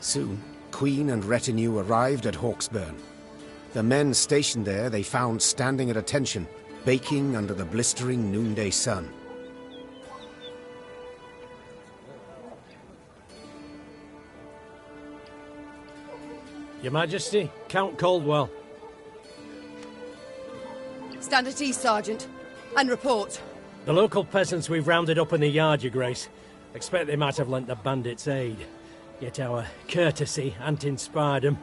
Soon, Queen and retinue arrived at Hawksburn. The men stationed there they found standing at attention, baking under the blistering noonday sun. Your Majesty, Count Caldwell. Stand at ease, Sergeant, and report. The local peasants we've rounded up in the yard, Your Grace. Expect they might have lent the bandits aid. Yet our courtesy hadn't inspired them.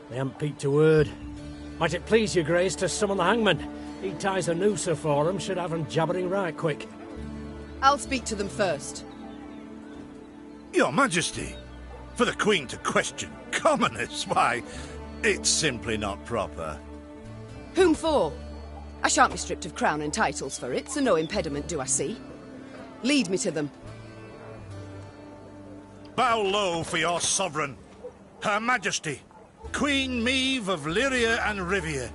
They haven't peeped a word. Might it please Your Grace to summon the hangman? He ties a noose for them, should have them jabbering right quick. I'll speak to them first. Your Majesty, for the Queen to question commoners, why, it's simply not proper. Whom for? I shan't be stripped of crown and titles for it, so no impediment do I see. Lead me to them. Bow low for your sovereign, Her Majesty, Queen Maeve of Lyria and Rivia.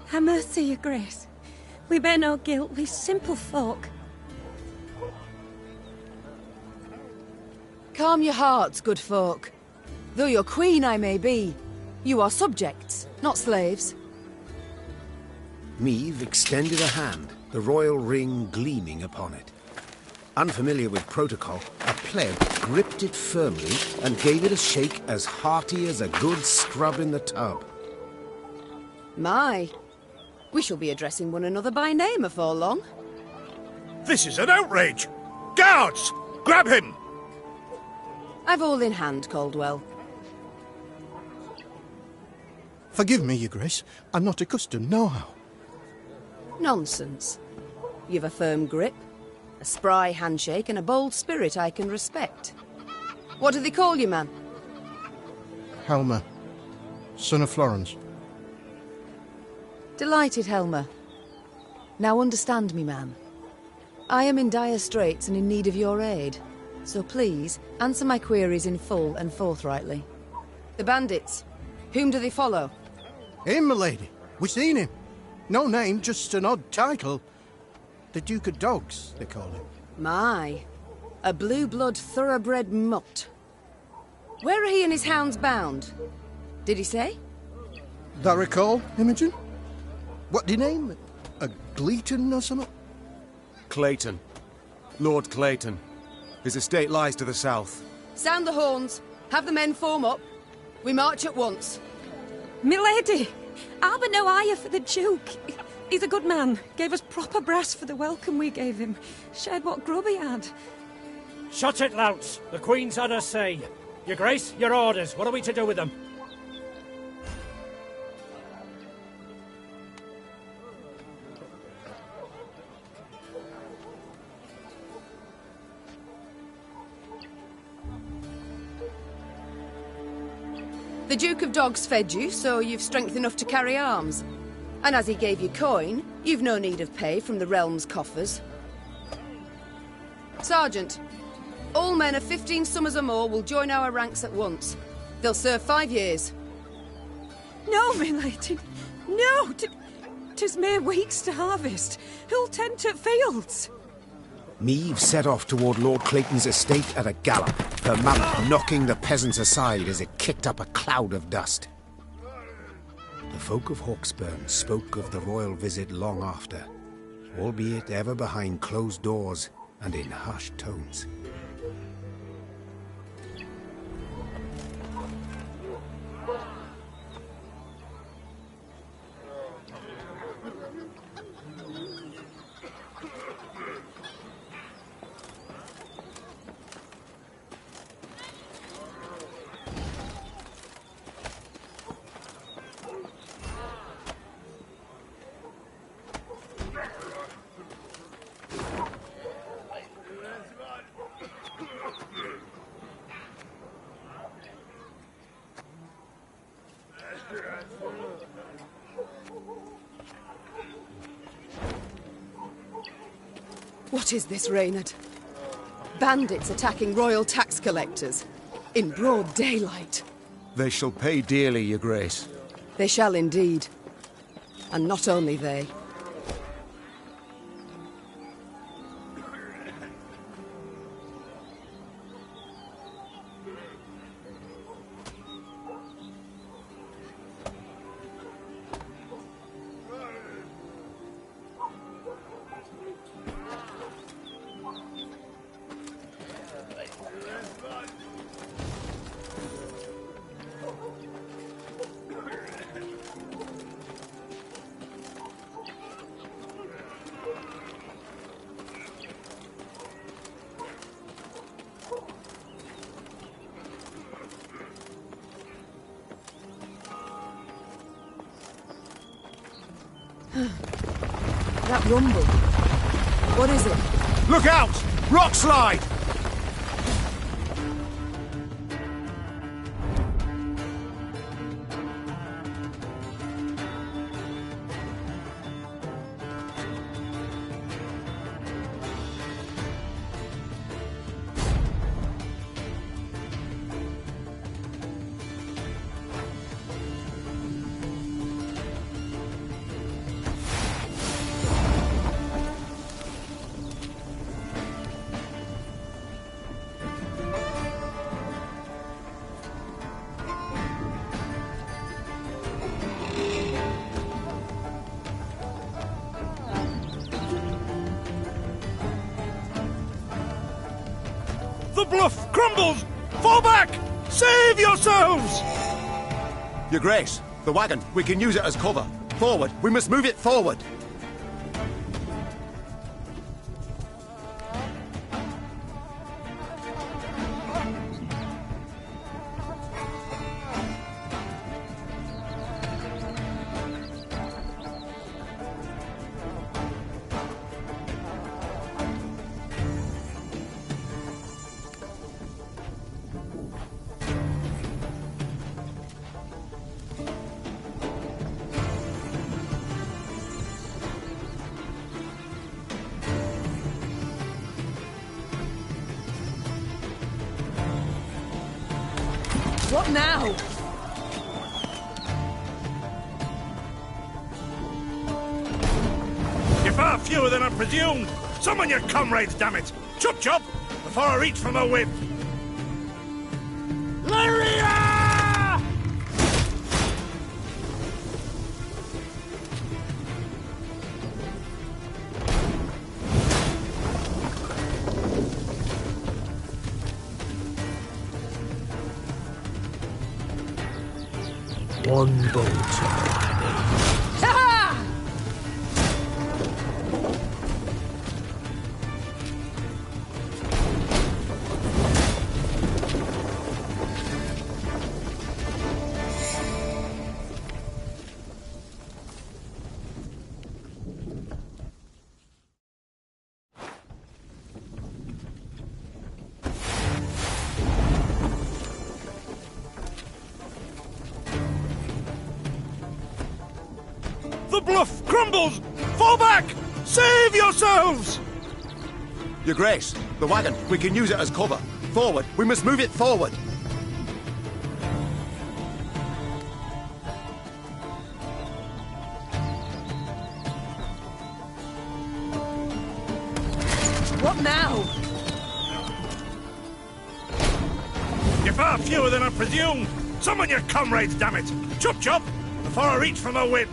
Ha' mercy, Your Grace. We bear no guilt, we simple folk. Calm your hearts, good folk. Though your queen I may be, you are subjects, not slaves. Maeve extended a hand, the royal ring gleaming upon it. Unfamiliar with protocol, a pleb gripped it firmly and gave it a shake as hearty as a good scrub in the tub. My, we shall be addressing one another by name afore long. This is an outrage! Guards! Grab him! I've all in hand, Caldwell. Forgive me, Your Grace. I'm not accustomed, nohow. Nonsense. You've a firm grip, a spry handshake, and a bold spirit I can respect. What do they call you, man? Helmer, son of Florence. Delighted, Helmer. Now understand me, man. I am in dire straits and in need of your aid. So please, answer my queries in full and forthrightly. The bandits, whom do they follow? Him, milady. We've seen him. No name, just an odd title. The Duke of Dogs, they call him. My, a blue-blood thoroughbred mutt. Where are he and his hounds bound? Did he say? That recall, Imogen? What do you name? A Gleeton or something? Clayton. Lord Clayton. His estate lies to the south. Sound the horns. Have the men form up. We march at once. Milady! Harbour no ire for the Duke. He's a good man. Gave us proper brass for the welcome we gave him. Shared what grub he had. Shut it, louts. The Queen's had her say. Your Grace, your orders. What are we to do with them? The Duke of Dogs fed you, so you've strength enough to carry arms. And as he gave you coin, you've no need of pay from the realm's coffers. Sergeant, all men of 15 summers or more will join our ranks at once. They'll serve 5 years. No, milady. No! 'Tis mere weeks to harvest. Who'll tend to fields? Maeve set off toward Lord Clayton's estate at a gallop, her mount knocking the peasants aside as it kicked up a cloud of dust. The folk of Hawksburn spoke of the royal visit long after, albeit ever behind closed doors and in hushed tones. What is this, Reynard? Bandits attacking royal tax collectors in broad daylight. They shall pay dearly, Your Grace. They shall indeed. And not only they. That rumble. What is it? Look out! Rock slide! The bluff crumbles! Fall back! Save yourselves! Your Grace, the wagon. We can use it as cover. Forward. We must move it forward. What now? You're far fewer than I presumed. Summon your comrades, damn it! Chop chop! Before I reach for my whip. Arylias! One bolt. The bluff crumbles! Fall back! Save yourselves! Your Grace, the wagon. We can use it as cover. Forward. We must move it forward. What now? You're far fewer than I presumed. Summon your comrades, damn it! Chop chop! Before I reach for my whip.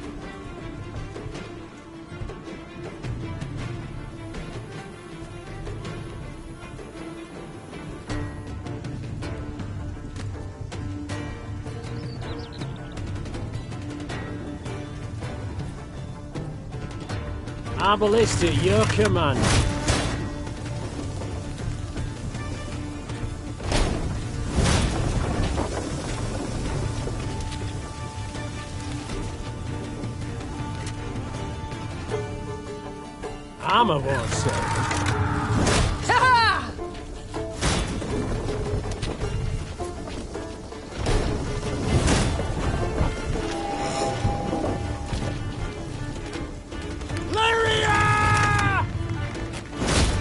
Our ballista, your command. Armor won't save.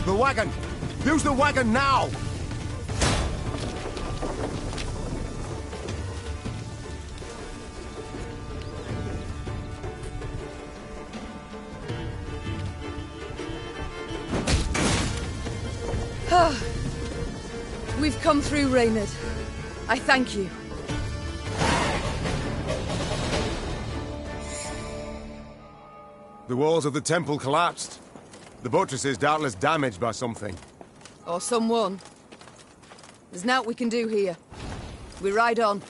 The wagon. Use the wagon now. We've come through, Reynard. I thank you. The walls of the temple collapsed. The buttresses doubtless damaged by something. Or someone. There's naught we can do here. We ride on.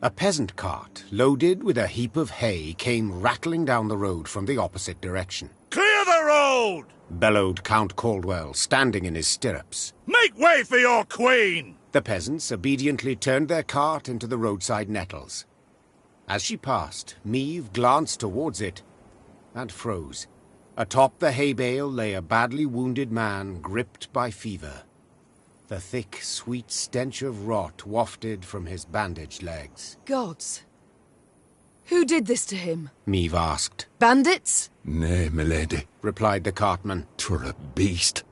A peasant cart, loaded with a heap of hay, came rattling down the road from the opposite direction. Clear the road! Bellowed Count Caldwell, standing in his stirrups. Make way for your queen! The peasants obediently turned their cart into the roadside nettles. As she passed, Meve glanced towards it and froze. Atop the hay bale lay a badly wounded man gripped by fever. The thick, sweet stench of rot wafted from his bandaged legs. Gods. Who did this to him? Meve asked. Bandits? Nay, milady, Replied the cartman. 'twere a beast.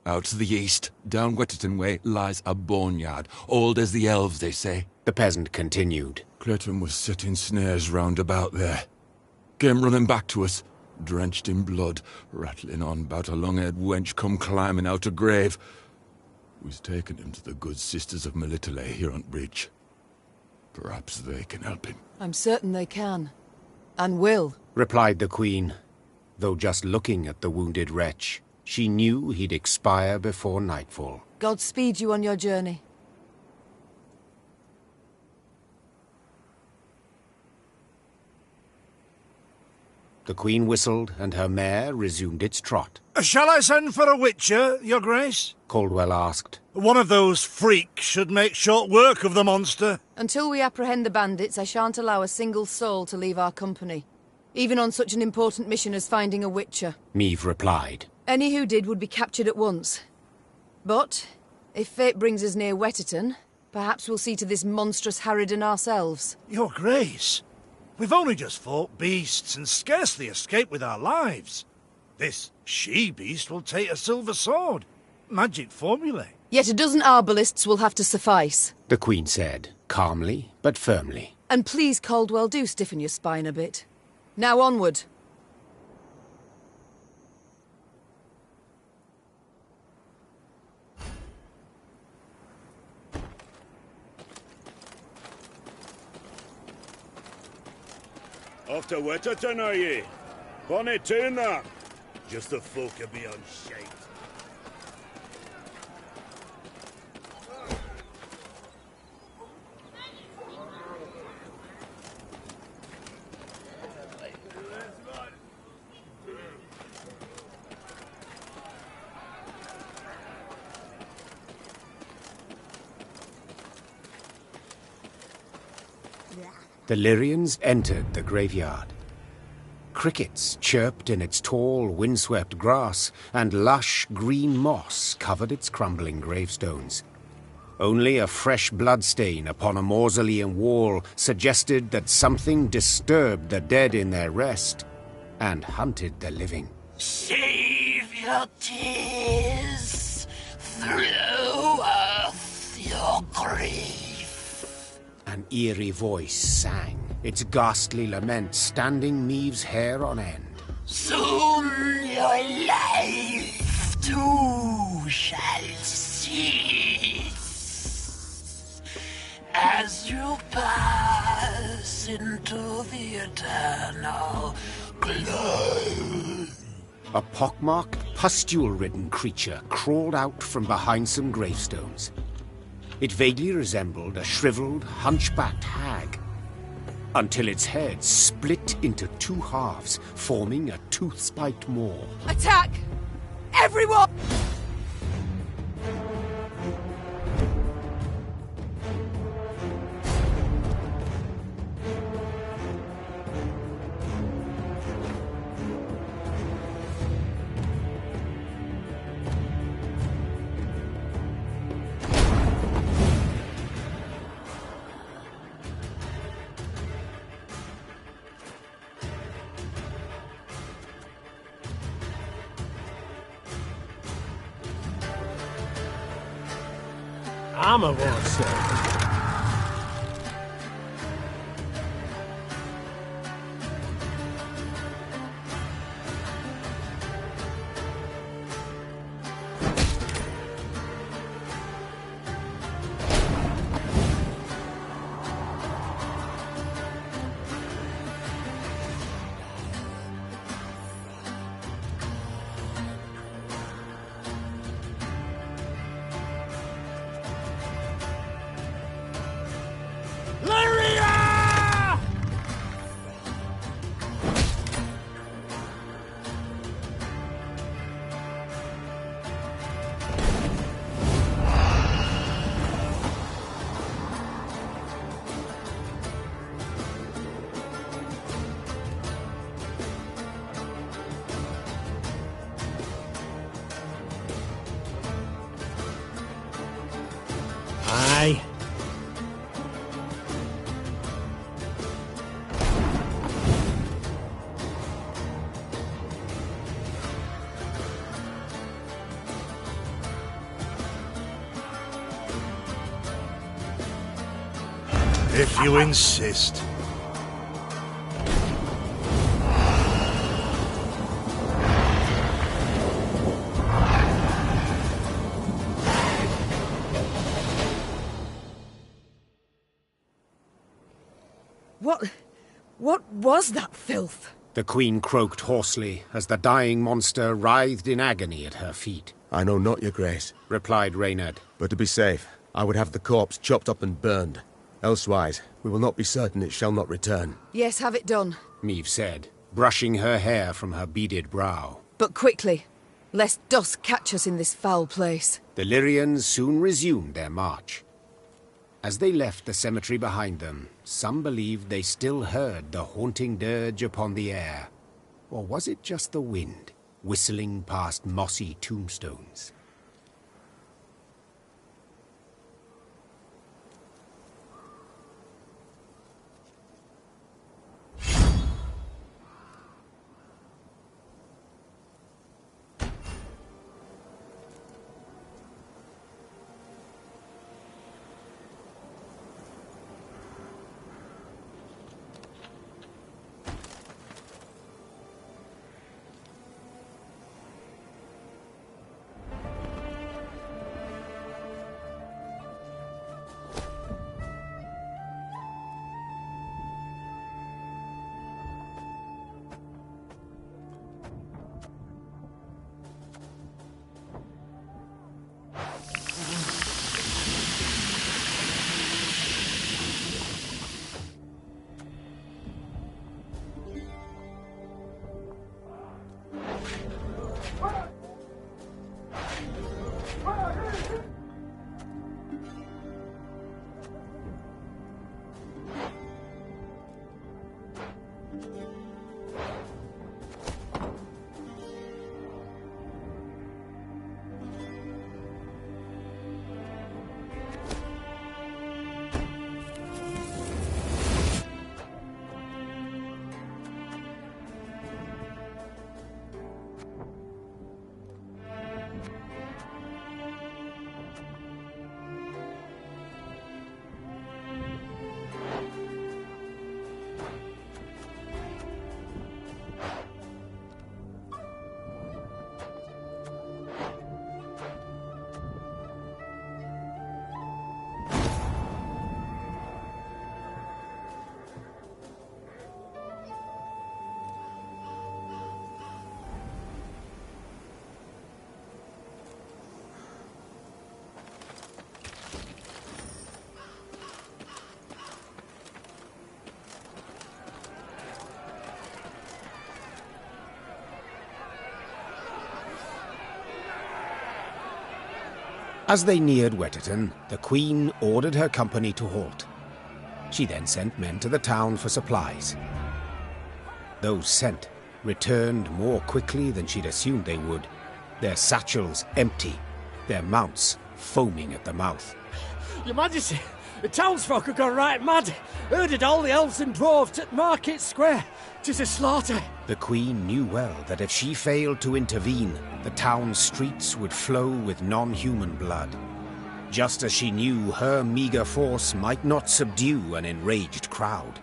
Out to the east, down Wetterton way, lies a boneyard, old as the elves, they say. The peasant continued. Clayton was setting snares round about there. Came running back to us, drenched in blood, rattling on about a long-haired wench come climbing out a grave. We's taken him to the good sisters of Melitele here on Bridge. Perhaps they can help him. I'm certain they can. And will. Replied the queen. Though just looking at the wounded wretch, she knew he'd expire before nightfall. God speed you on your journey. The queen whistled, and her mare resumed its trot. Shall I send for a witcher, your grace? Caldwell asked. One of those freaks should make short work of the monster. Until we apprehend the bandits, I shan't allow a single soul to leave our company. Even on such an important mission as finding a witcher. Meve replied. Any who did would be captured at once. But, if fate brings us near Wetterton, perhaps we'll see to this monstrous harridan ourselves. Your grace, we've only just fought beasts and scarcely escaped with our lives. This she-beast will take a silver sword. Magic formulae. Yet a dozen arbalists will have to suffice. The queen said, calmly but firmly. And please, Caldwell, do stiffen your spine a bit. Now onward. Off to Wetterton, are ye? Bonny tune that. Just the folk of beyond shite. The Lyrians entered the graveyard. Crickets chirped in its tall, windswept grass, and lush green moss covered its crumbling gravestones. Only a fresh bloodstain upon a mausoleum wall suggested that something disturbed the dead in their rest and hunted the living. Save your tears, throw earth your grief. An eerie voice sang, its ghastly lament standing Meve's hair on end. Soon your life too shall cease as you pass into the eternal glow. A pockmarked, pustule-ridden creature crawled out from behind some gravestones. It vaguely resembled a shriveled, hunchbacked hag, until its head split into two halves, forming a tooth-spiked maw. Attack! Everyone! Armor wars, sir. Aye. If you insist. What was that filth? The Queen croaked hoarsely as the dying monster writhed in agony at her feet. I know not, your grace, Replied Reynard. but to be safe, I would have the corpse chopped up and burned. Elsewise, we will not be certain it shall not return. Yes, have it done. Meve said, brushing her hair from her beaded brow. But quickly, lest dusk catch us in this foul place. The Lyrians soon resumed their march. As they left the cemetery behind them, some believed they still heard the haunting dirge upon the air. Or was it just the wind, whistling past mossy tombstones? As they neared Wetterton, the Queen ordered her company to halt. She then sent men to the town for supplies. Those sent returned more quickly than she'd assumed they would, their satchels empty, their mounts foaming at the mouth. Your Majesty, the townsfolk have gone right mad. Herded all the elves and dwarves at Market Square. 'Tis a slaughter. The Queen knew well that if she failed to intervene, the town's streets would flow with non-human blood. Just as she knew her meager force might not subdue an enraged crowd.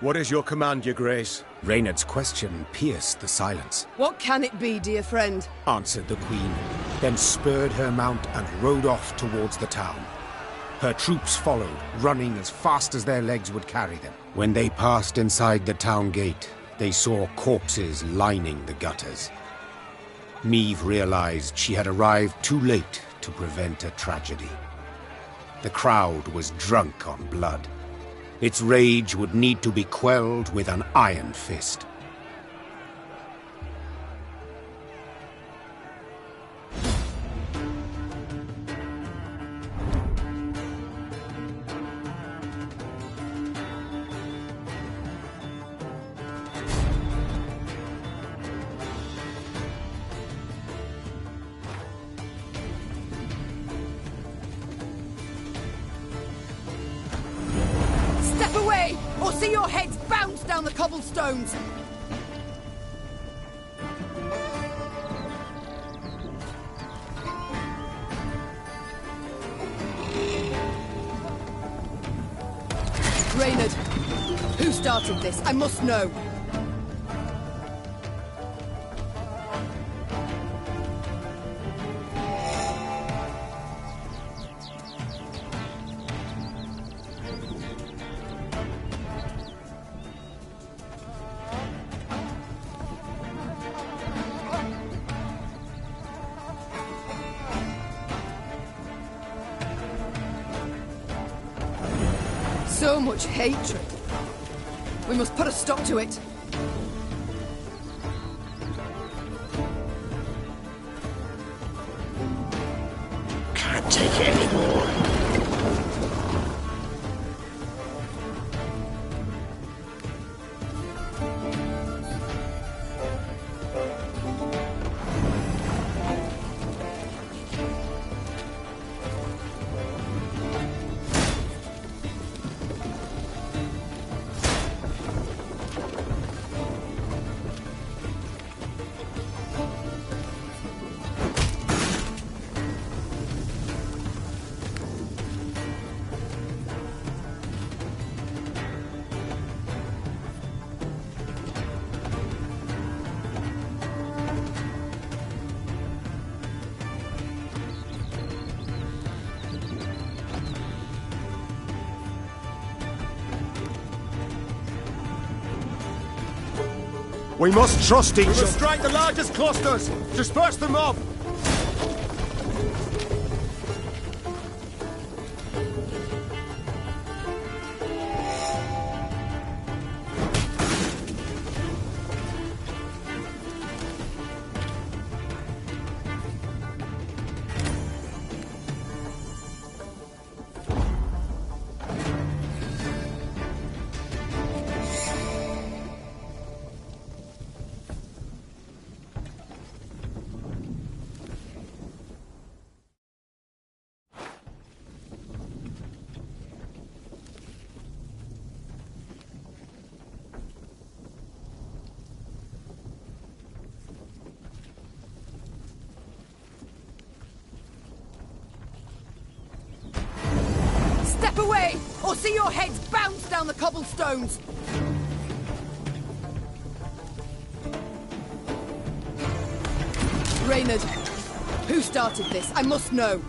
What is your command, your grace? Reynard's question pierced the silence. What can it be, dear friend? Answered the Queen, then spurred her mount and rode off towards the town. Her troops followed, running as fast as their legs would carry them. When they passed inside the town gate, they saw corpses lining the gutters. Meve realized she had arrived too late to prevent a tragedy. The crowd was drunk on blood. Its rage would need to be quelled with an iron fist. Step away, or see your heads bounce down the cobblestones! Reynard, who started this? I must know. So much hatred. We must put a stop to it. Can't take it anymore. We must trust each other. We must strike the largest clusters! Disperse the mob! Step away, or see your heads bounce down the cobblestones! Reynard, who started this? I must know.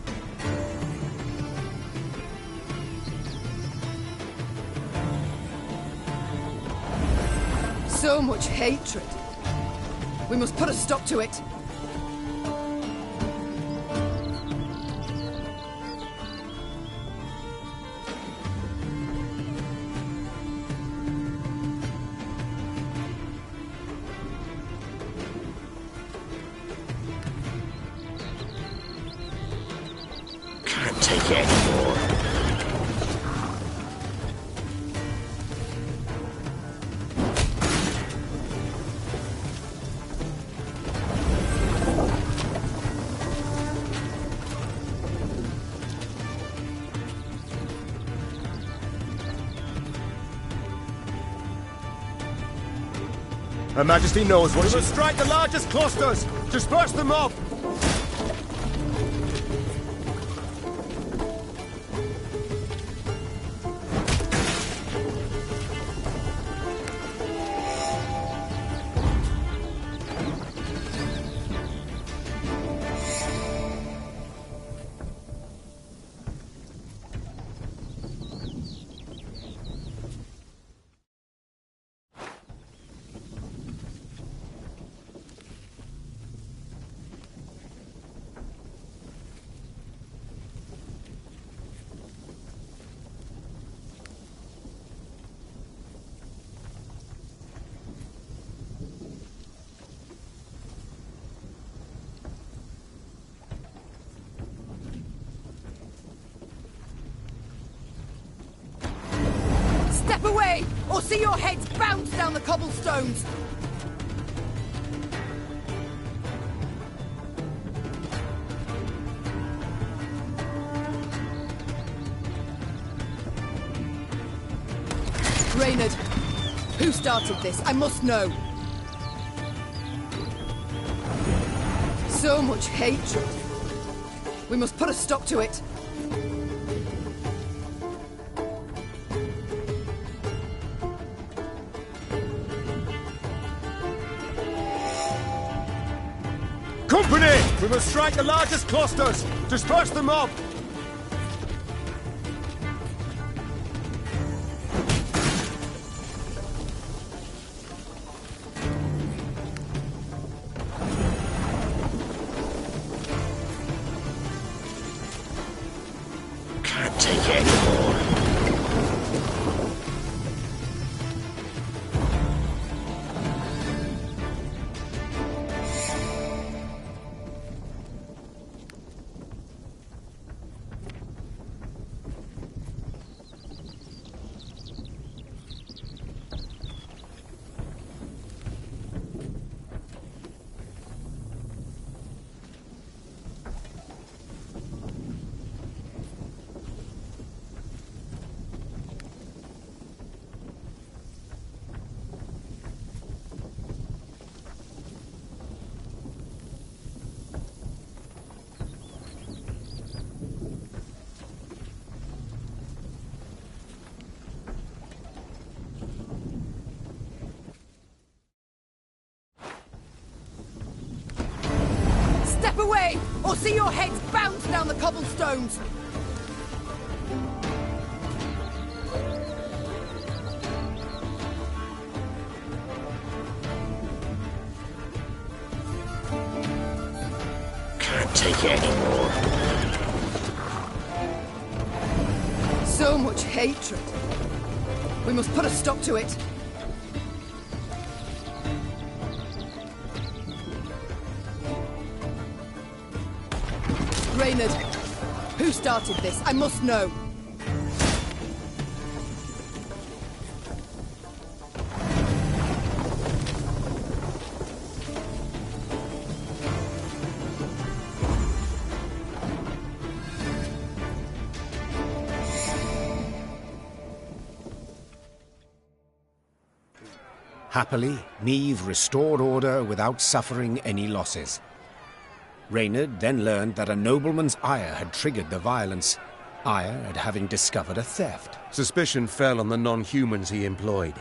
So much hatred. We must put a stop to it. Can't take it anymore. Her Majesty knows what We she... must strike the largest clusters! Disperse the mob! away, or see your heads bounce down the cobblestones! Reynard, who started this? I must know. So much hatred. We must put a stop to it. Company! We must strike the largest clusters! Disperse the mob! Can't take it anymore. Step away, or see your heads bounce down the cobblestones! Can't take it anymore. So much hatred. We must put a stop to it. Reynard, who started this? I must know. Happily, Niamh restored order without suffering any losses. Reynard then learned that a nobleman's ire had triggered the violence, ire at having discovered a theft. Suspicion fell on the non-humans he employed.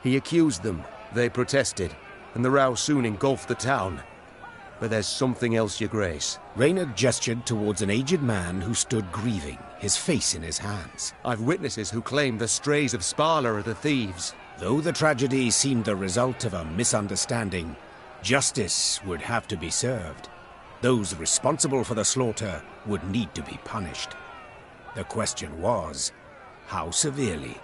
He accused them, they protested, and the row soon engulfed the town. But there's something else, Your Grace. Reynard gestured towards an aged man who stood grieving, his face in his hands. I've witnesses who claim the strays of Sparla are the thieves. Though the tragedy seemed the result of a misunderstanding, justice would have to be served. Those responsible for the slaughter would need to be punished. The question was, how severely?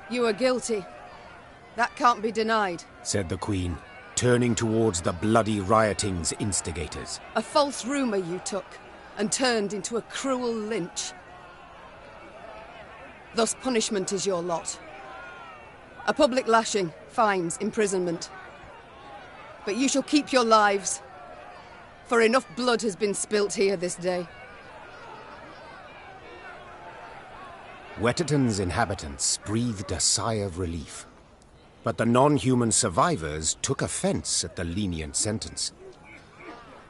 You are guilty. That can't be denied, said the Queen, turning towards the bloody rioting's instigators. A false rumour you took, and turned into a cruel lynch. Thus punishment is your lot. A public lashing, fines, imprisonment. But you shall keep your lives, for enough blood has been spilt here this day. Wetterton's inhabitants breathed a sigh of relief. But the non-human survivors took offense at the lenient sentence.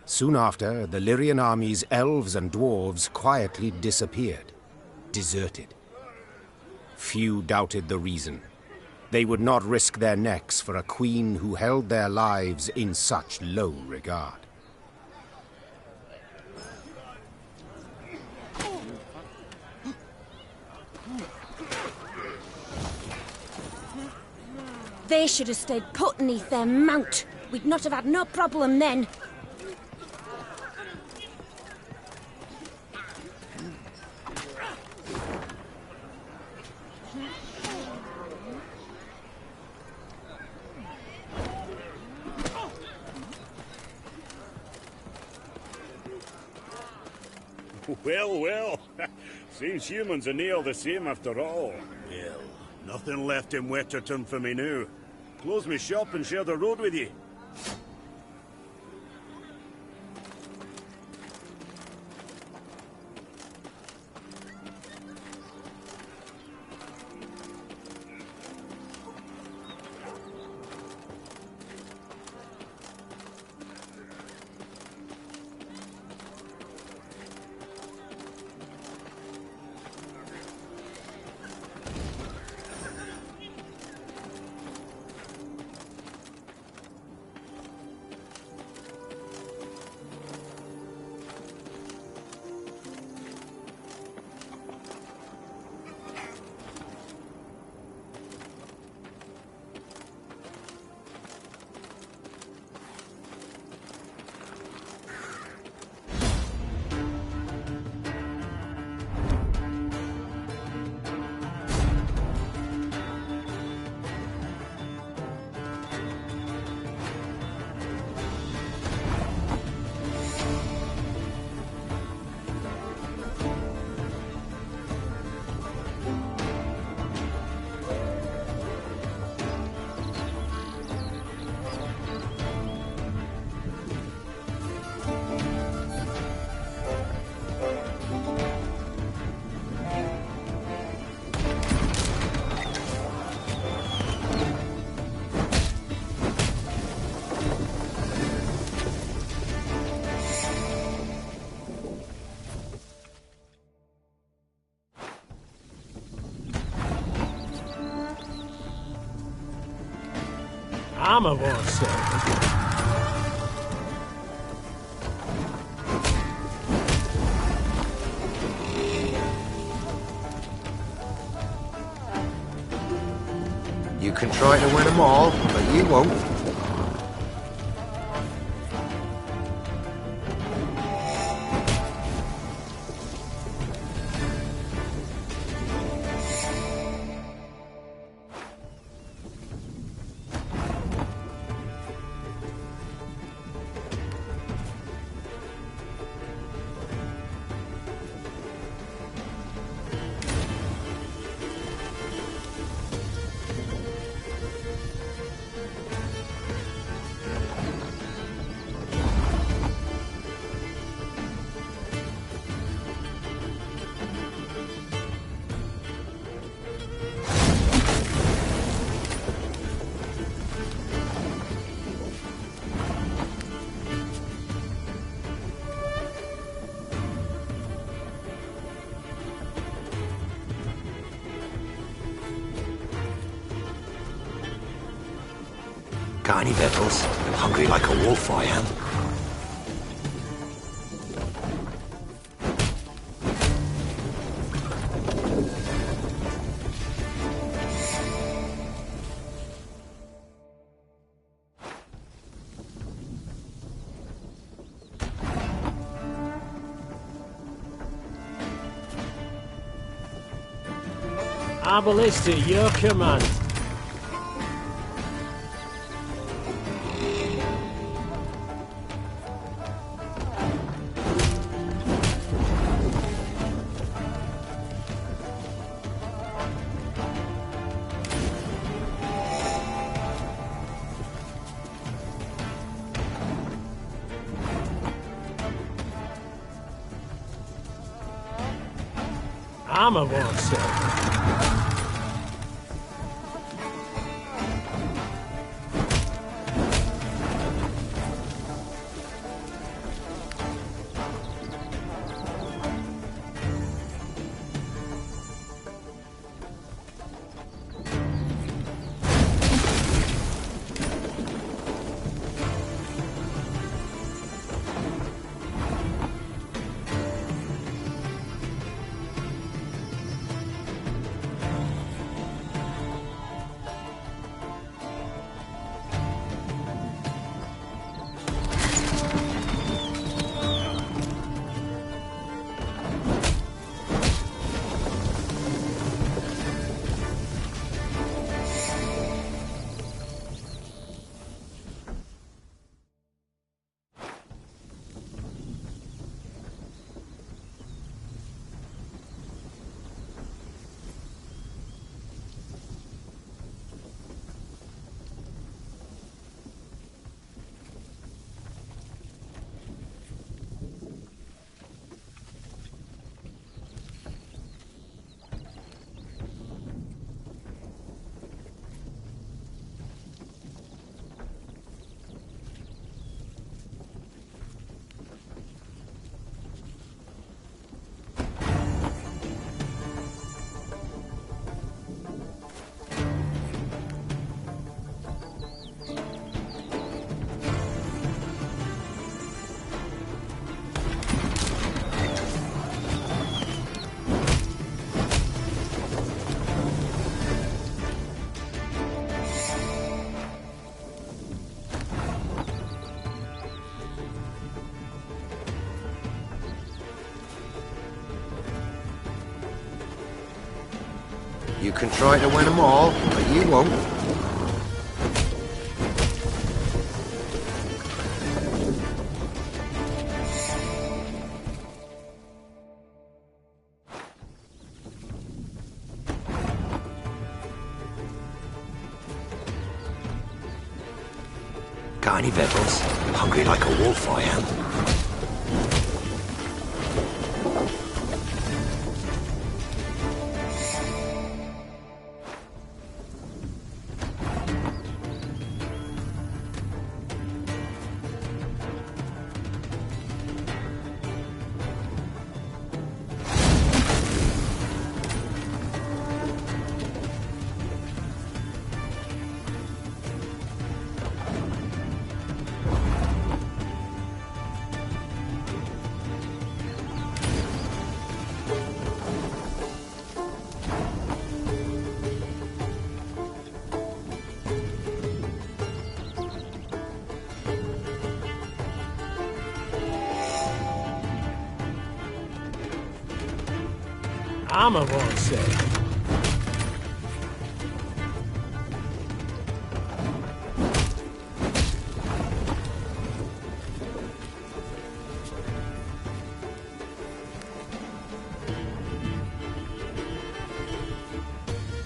Soon after, the Lyrian army's elves and dwarves quietly disappeared, deserted. Few doubted the reason. They would not risk their necks for a queen who held their lives in such low regard. They should have stayed put beneath their mount. We'd not have had no problem then. Well, well. Seems humans are near the same after all. Well, nothing left in Wetterton for me now. Close me shop and share the road with you. Armor won't sell. You can try to win them all, but you won't. Got any victuals? I'm hungry like a wolf, I am. Arylias, at your command. Armor won't sell. can try to win them all, but you won't. Got any victuals? Hungry like a wolf, I am. Armor won't say.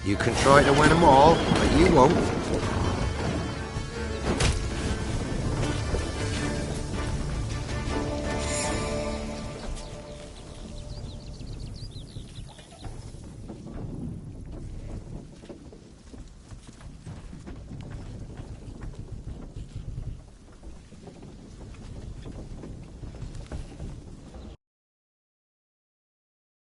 You can try to win them all, but you won't.